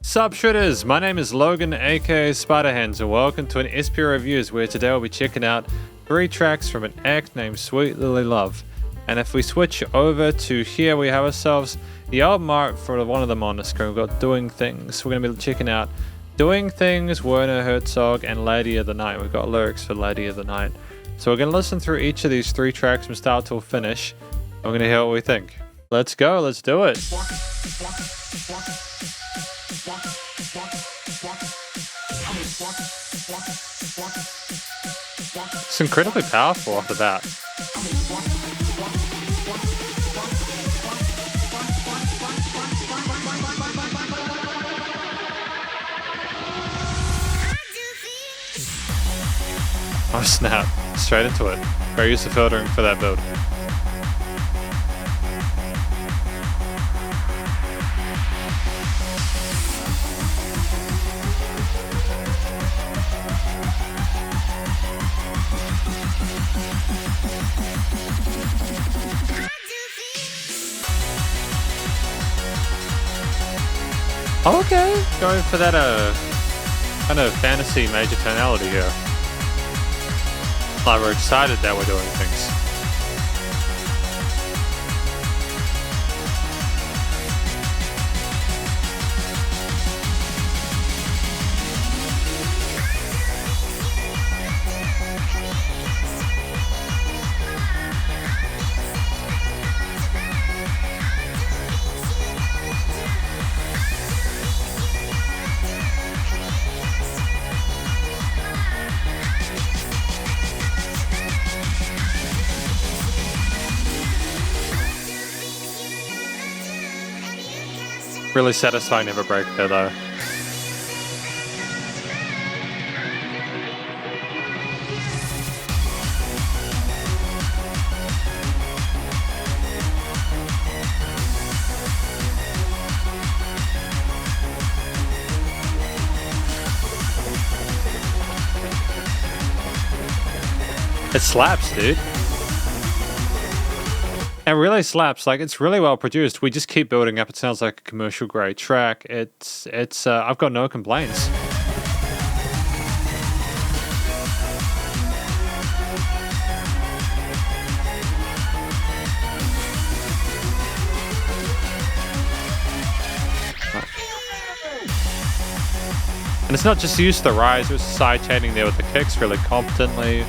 Sup Shredders, my name is Logan aka Spiderhands and welcome to an SP Reviews where today we'll be checking out 3 tracks from an act named Sweet Lily Love. And if we switch over to here, we have ourselves the album art for one of them on the screen. We've got Doing Things. We're going to be checking out Doing Things, Werner Herzog, and Lady of the Night. We've got lyrics for Lady of the Night. So we're going to listen through each of these 3 tracks from start till finish. We're going to hear what we think. Let's go, let's do it. It's incredibly powerful off the bat. Oh snap, straight into it. Very used to filtering for that build. Okay, going for that kind of fantasy major tonality here. Like we're excited that we're doing things. Really satisfying never break there though. It slaps, dude. It really slaps. Like, it's really well produced. We just keep building up. It sounds like a commercial grade track. It's I've got no complaints. And it's not just used to the rise, it's side chaining there with the kicks really competently.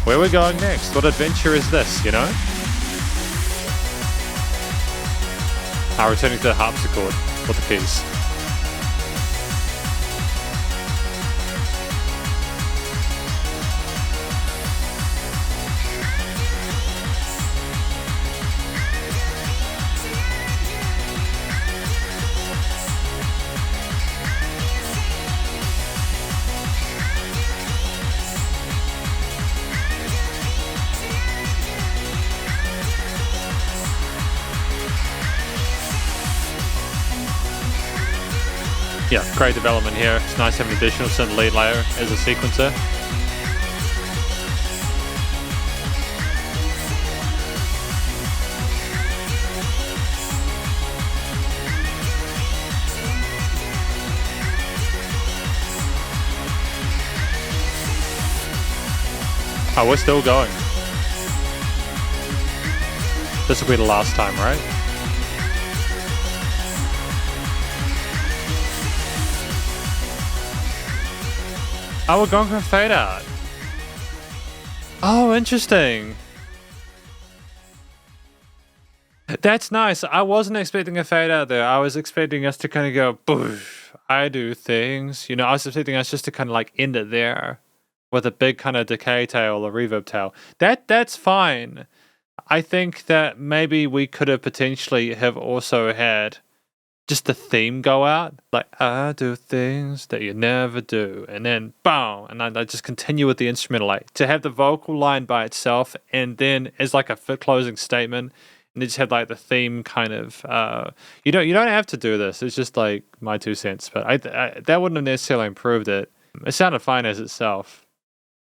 Where are we going next? What adventure is this, you know? Returning to the harpsichord with the keys. Yeah, great development here. It's nice having an additional synth lead layer as a sequencer. Oh, we're still going. This will be the last time, right? Oh, we're going for a fade out. Oh, interesting. That's nice. I wasn't expecting a fade out there. I was expecting us to kind of go, boof, I do things. You know, I was expecting us just to kind of like end it there with a big kind of decay tail or reverb tail. That's fine. I think that maybe we could have potentially have also had just the theme go out, like I do things that you never do, and then boom, and I just continue with the instrumental, like to have the vocal line by itself, and then as like a closing statement, and they just have like the theme kind of. You don't have to do this. It's just like my 2 cents, but I that wouldn't have necessarily improved it. It sounded fine as itself.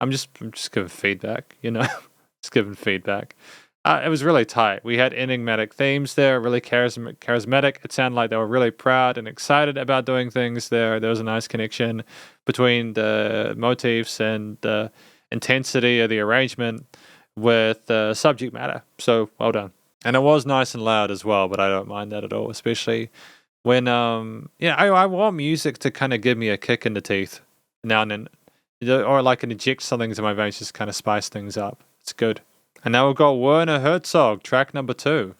I'm just giving feedback, you know, just giving feedback. It was really tight. We had enigmatic themes there, really charismatic. It sounded like they were really proud and excited about doing things there. There was a nice connection between the motifs and the intensity of the arrangement with the subject matter. So well done. And it was nice and loud as well, but I don't mind that at all, especially when I want music to kind of give me a kick in the teeth now and then, or like inject something into my veins, just kind of spice things up. It's good. And now we've got Werner Herzog, track number 2.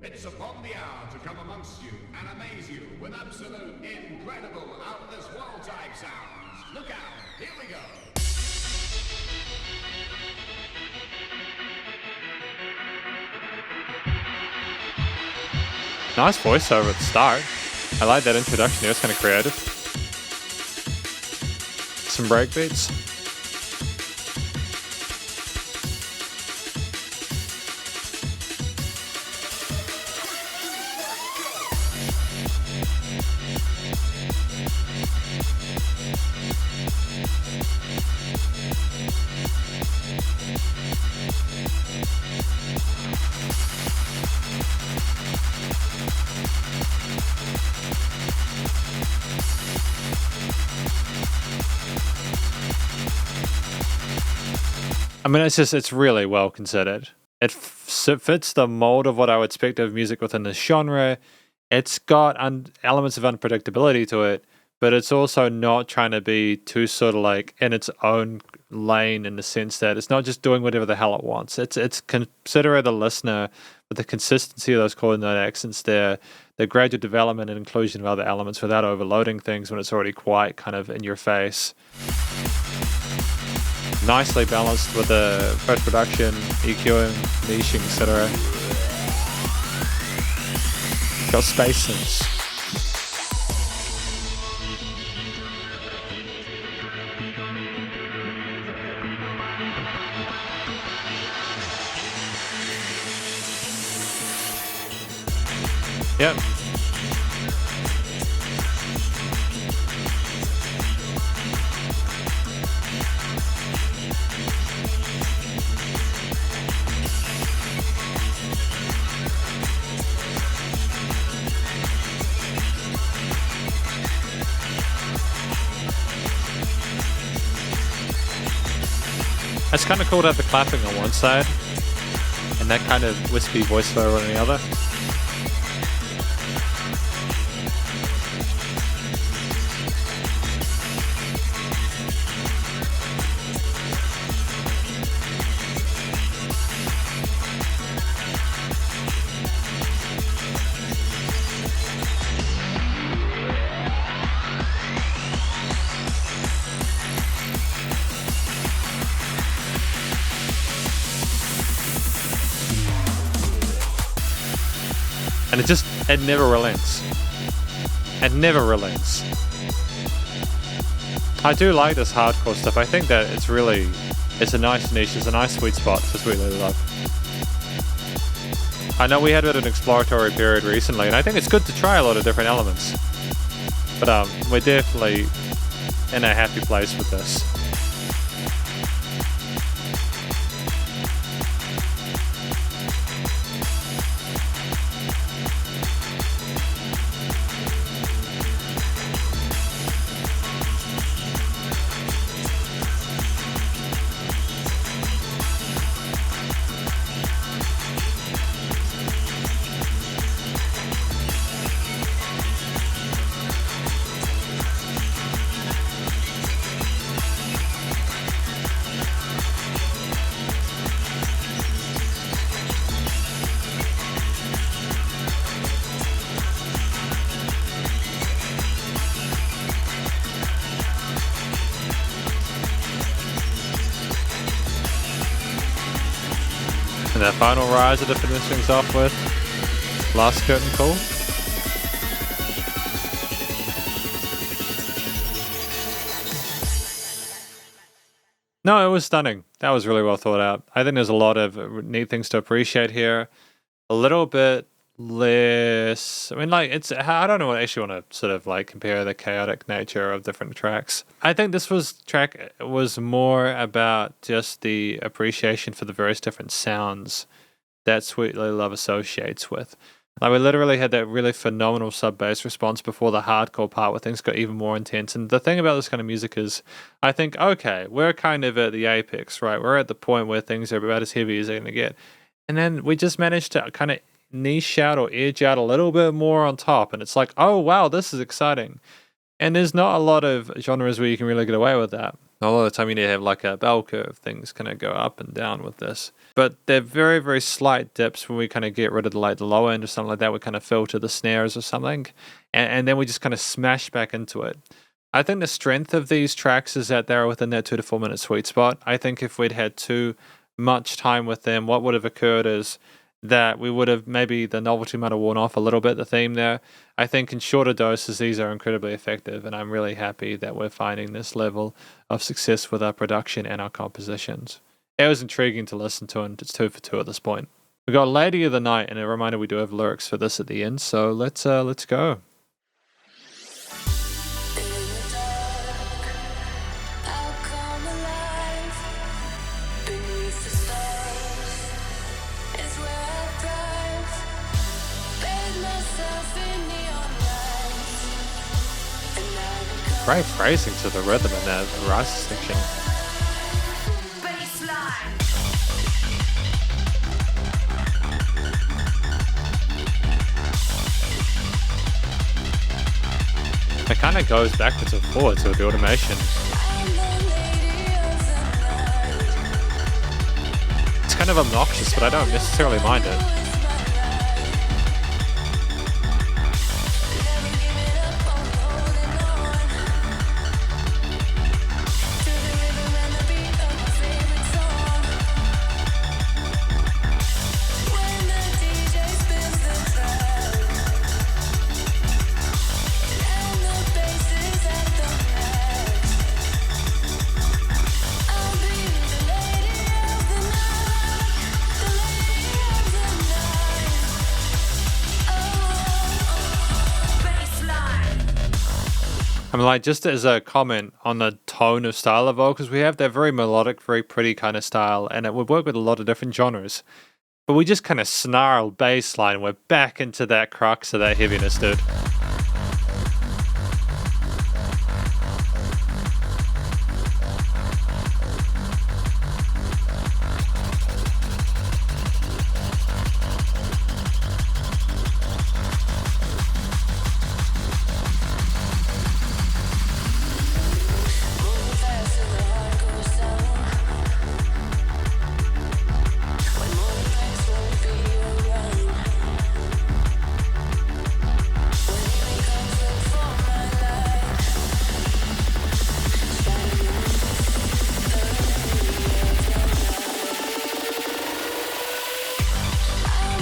It's upon the hour to come amongst you and amaze you with absolute, incredible, out-of-this-world type sounds. Look out, here we go. Nice voiceover at the start. I like that introduction there, it's kind of creative. Some breakbeats. I mean, it's really well considered. It fits the mold of what I would expect of music within this genre. It's got elements of unpredictability to it, but it's also not trying to be too sort of like in its own lane in the sense that it's not just doing whatever the hell it wants. It's considerate the listener with the consistency of those chord note accents there, the gradual development and inclusion of other elements without overloading things when it's already quite kind of in your face. Nicely balanced with the post-production, EQing, niching, etc. Got space synths. Yep. It's kind of cool to have the clapping on one side and that kind of wispy voiceover on the other. And it never relents. It never relents. I do like this hardcore stuff. I think that it's a nice niche, it's a nice sweet spot for Sweet Lady Love. I know we had an exploratory period recently, and I think it's good to try a lot of different elements. But we're definitely in a happy place with this. And that final riser to finish things off with. Last curtain call. No, it was stunning. That was really well thought out. I think there's a lot of neat things to appreciate here. A little bit less. I mean, like, I don't know what I actually want to sort of like compare the chaotic nature of different tracks. I think this track was more about just the appreciation for the various different sounds that Sweetly Love associates with. Like, we literally had that really phenomenal sub bass response before the hardcore part where things got even more intense. And the thing about this kind of music is, I think, okay, we're kind of at the apex, right? We're at the point where things are about as heavy as they're going to get. And then we just managed to kind of niche out or edge out a little bit more on top. And it's like, oh, wow, this is exciting. And there's not a lot of genres where you can really get away with that. A lot of the time you need to have like a bell curve. Things kind of go up and down with this. But they're very, very slight dips when we kind of get rid of the lower end or something like that. We kind of filter the snares or something. And then we just kind of smash back into it. I think the strength of these tracks is that they're within that 2 to 4 minute sweet spot. I think if we'd had too much time with them, what would have occurred is that we would have, maybe the novelty might have worn off a little bit, the theme there. I think in shorter doses, these are incredibly effective, and I'm really happy that we're finding this level of success with our production and our compositions. It was intriguing to listen to, and it's 2 for 2 at this point. We got Lady of the Night, and a reminder we do have lyrics for this at the end, so let's go. Great phrasing to the rhythm in that rise section. It kind of goes backwards and forwards with the automation. It's kind of obnoxious, but I don't necessarily mind it. I mean, like, just as a comment on the tone of style of vocals, we have that very melodic, very pretty kind of style, and it would work with a lot of different genres. But we just kind of snarl bass line. We're back into that crux of that heaviness, dude.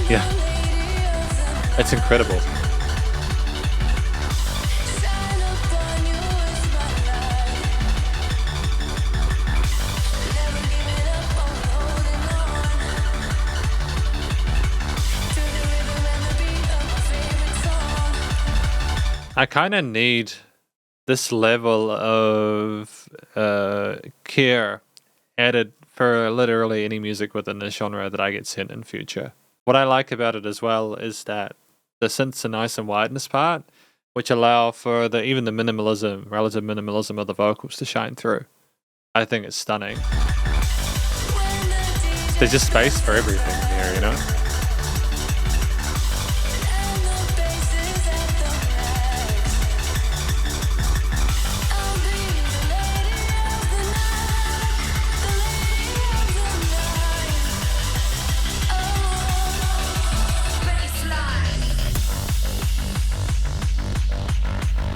Yeah. It's incredible. I kind of need this level of care added for literally any music within this genre that I get sent in future. What I like about it as well is that the synths are nice and wide in this part, which allow for even the minimalism, relative minimalism of the vocals to shine through. I think it's stunning. There's just space for everything here, you know?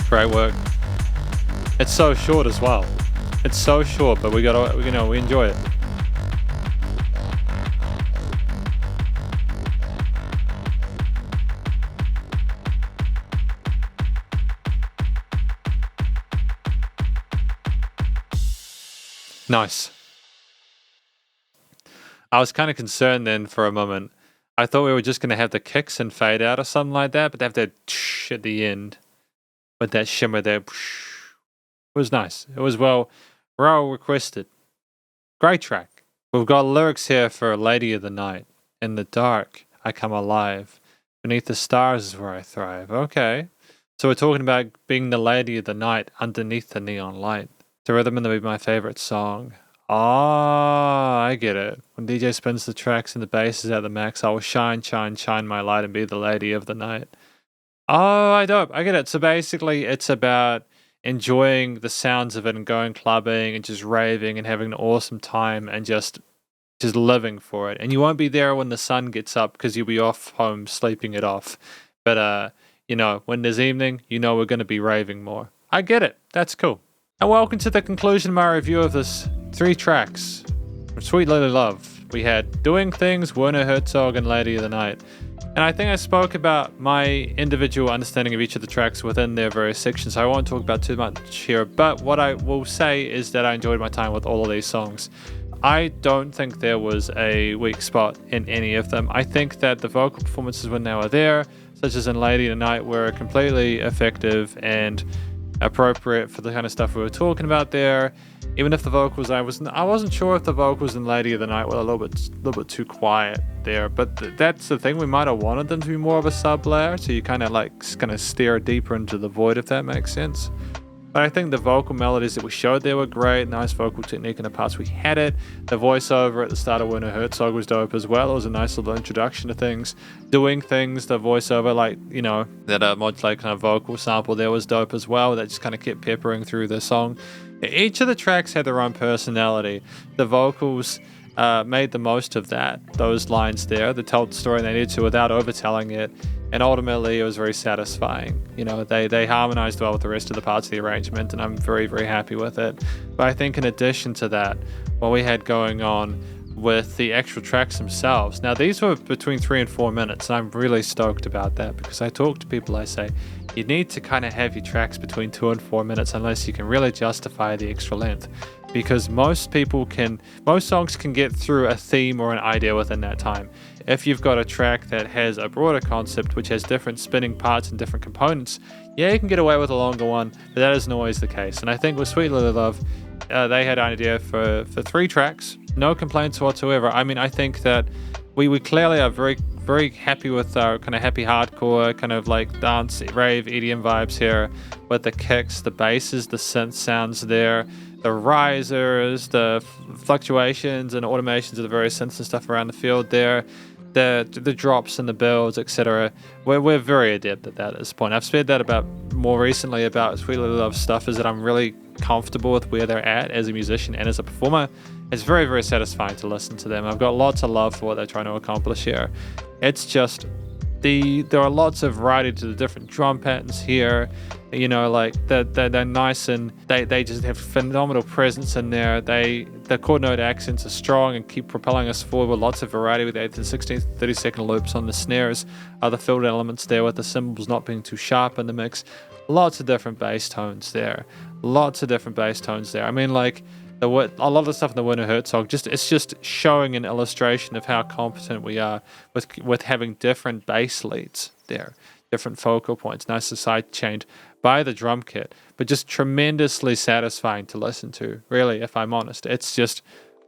Great work. It's so short as well. It's so short, but we enjoy it. Nice. I was kind of concerned then for a moment. I thought we were just going to have the kicks and fade out or something like that, but they have that at the end. With that shimmer there. It was nice. It was well requested. Great track. We've got lyrics here for Lady of the Night. In the dark, I come alive. Beneath the stars is where I thrive. Okay. So we're talking about being the lady of the night underneath the neon light. The rhythm and the my favorite song. Ah, I get it. When DJ spins the tracks and the bass is at the max, I will shine, shine, shine my light and be the lady of the night. Oh, I dope. I get it. So basically, it's about enjoying the sounds of it and going clubbing and just raving and having an awesome time and just living for it. And you won't be there when the sun gets up because you'll be off home sleeping it off. But when there's evening, we're going to be raving more. I get it. That's cool. And welcome to the conclusion of my review of this 3 tracks from Sweet Lily Love. We had Doing Things, Werner Herzog, and Lady of the Night. And I think I spoke about my individual understanding of each of the tracks within their various sections, so I won't talk about too much here. But what I will say is that I enjoyed my time with all of these songs. I don't think there was a weak spot in any of them. I think that the vocal performances when they were there, such as in Lady of the Night, were completely effective and appropriate for the kind of stuff we were talking about there. Even if the vocals, I wasn't sure if the vocals in Lady of the Night were a little bit too quiet there. But that's the thing. We might have wanted them to be more of a sub layer, so you kind of stare deeper into the void, if that makes sense. But I think the vocal melodies that we showed there were great. Nice vocal technique in the parts we had it. The voiceover at the start of Werner Herzog was dope as well. It was a nice little introduction to things. Doing Things, the voiceover, that modulate kind of vocal sample there was dope as well. That just kind of kept peppering through the song. Each of the tracks had their own personality. The vocals made the most of those lines there, that told the story they needed to without overtelling it. And ultimately, it was very satisfying. They harmonized well with the rest of the parts of the arrangement, and I'm very, very happy with it. But I think in addition to that, what we had going on with the actual tracks themselves. Now, these were between 3 and 4 minutes, and I'm really stoked about that because I talk to people, I say, you need to kind of have your tracks between 2 and 4 minutes unless you can really justify the extra length. Because most songs can get through a theme or an idea within that time. If you've got a track that has a broader concept, which has different spinning parts and different components, yeah, you can get away with a longer one, but that isn't always the case. And I think with Sweet Lily Love, they had an idea for 3 tracks, no complaints whatsoever. I mean, I think that we clearly are very, very happy with our kind of happy hardcore, kind of like dance, rave, EDM vibes here, with the kicks, the basses, the synth sounds there, the risers, the fluctuations and automations of the various synths and stuff around the field there, the drops and the builds, etc. We're very adept at that at this point. I've said that about more recently about Sweet Little Love stuff, is that I'm really comfortable with where they're at as a musician and as a performer. It's very, very satisfying to listen to them. I've got lots of love for what they're trying to accomplish here. It's just there are lots of variety to the different drum patterns here. They're nice, and they just have phenomenal presence in there. The chord note accents are strong and keep propelling us forward with lots of variety with 8th and 16th, 30-second loops on the snares. Other filled elements there with the cymbals not being too sharp in the mix. Lots of different bass tones there. I mean, a lot of the stuff in the Werner Herzog, it's just showing an illustration of how competent we are with having different bass leads there, different focal points, nicely side-chained by the drum kit, but just tremendously satisfying to listen to, really, if I'm honest. It's just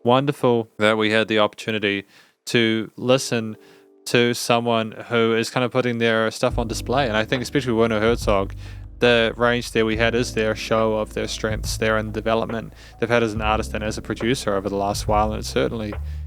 wonderful that we had the opportunity to listen to someone who is kind of putting their stuff on display. And I think especially Werner Herzog, the range there we had is their show of their strengths there and development they've had as an artist and as a producer over the last while, and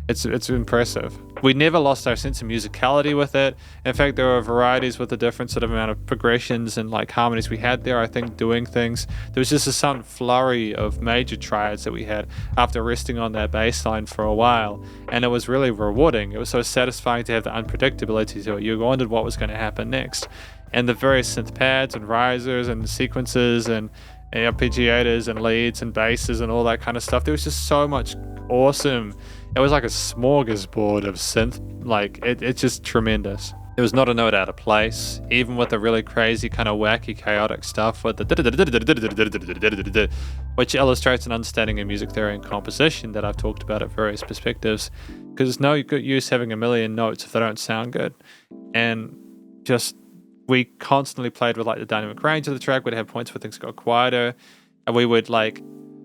it's impressive. We never lost our sense of musicality with it. In fact, there are varieties with the different sort of amount of progressions and harmonies we had there. I think Doing Things, there was just a sudden flurry of major triads that we had after resting on that bass line for a while, and it was really rewarding. It was so satisfying to have the unpredictability to it. You wondered what was going to happen next. And the various synth pads and risers and sequences and arpeggiators and leads and basses and all that kind of stuff. There was just so much awesome. It was like a smorgasbord of synth. It's just tremendous. There was not a note out of place, even with the really crazy kind of wacky chaotic stuff with the which illustrates an understanding of music theory and composition that I've talked about at various perspectives, because it's no good use having a million notes if they don't sound good. And just we constantly played with the dynamic range of the track. We'd have points where things got quieter, and we would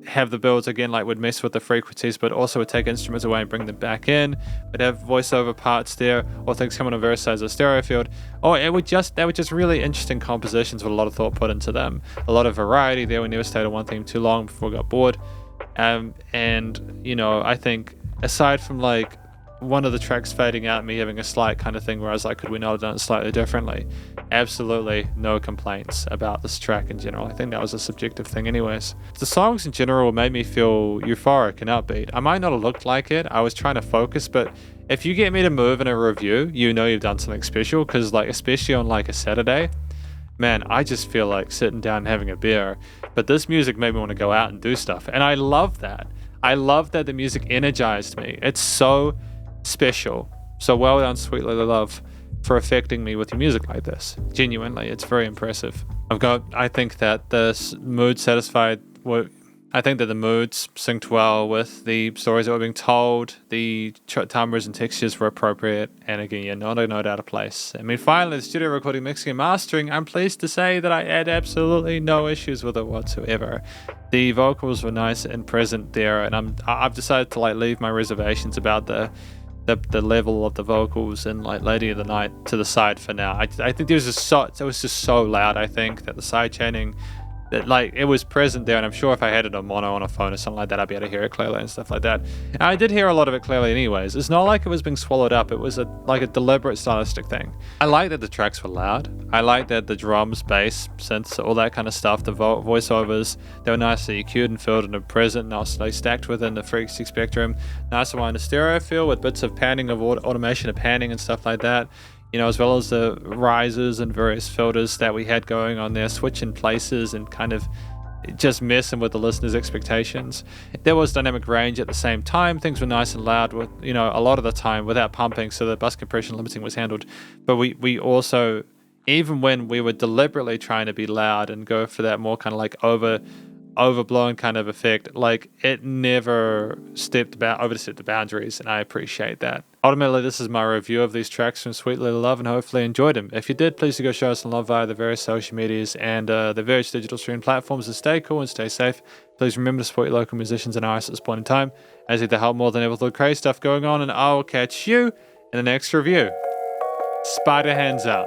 have the builds again, like would mess with the frequencies, but also would take instruments away and bring them back in. Would have voiceover parts there, or things coming on various sides of the stereo field. Or they were just really interesting compositions with a lot of thought put into them. A lot of variety there. We never stayed on one theme too long before we got bored. And you know, I think aside from like one of the tracks fading out, me having a slight kind of thing where I was like, could we not have done it slightly differently? Absolutely no complaints about this track in general. I think that was a subjective thing anyways. The songs in general made me feel euphoric and upbeat. I might not have looked like it. I was trying to focus, but if you get me to move in a review, you know you've done something special, because like especially on like a Saturday, man, I just feel like sitting down and having a beer. But this music made me want to go out and do stuff, and I love that. I love that the music energized me. It's so special. So well done, Sweet Lily Love, for affecting me with your music like this. Genuinely, it's very impressive. I think that the mood satisfied. I think that the moods synced well with the stories that were being told. The timbres and textures were appropriate, and again, yeah, not a note out of place. I mean, finally, the studio recording, mixing, and mastering. I'm pleased to say that I had absolutely no issues with it whatsoever. The vocals were nice and present there, and I've decided to like leave my reservations about the level of the vocals in like Lady of the Night to the side for now. I think it was just so loud. I think that the side chaining, that like it was present there, and I'm sure if I had it on mono on a phone or something like that, I'd be able to hear it clearly and stuff like that. And I did hear a lot of it clearly anyways. It's not like it was being swallowed up. It was like a deliberate stylistic thing. I like that the tracks were loud. I like that the drums, bass, synths, all that kind of stuff, the voiceovers, they were nicely EQ'd and filled and present, nicely stacked within the frequency spectrum. Nice one in the stereo feel with bits of panning of automation of panning and stuff like that. You know, as well as the risers and various filters that we had going on there, switching places and kind of just messing with the listener's expectations. There was dynamic range at the same time. Things were nice and loud, with, you know, a lot of the time without pumping, so the bus compression limiting was handled. But we also, even when we were deliberately trying to be loud and go for that more kind of like overblown kind of effect, like it never overstepped the boundaries, and I appreciate that. Ultimately, this is my review of these tracks from Sweet Little Love, and hopefully enjoyed them. If you did, please do go show us some love via the various social medias and the various digital streaming platforms, and stay cool and stay safe. Please remember to support your local musicians and artists at this point in time, as they help more than ever with all the crazy stuff going on, and I'll catch you in the next review. Spiderhands out.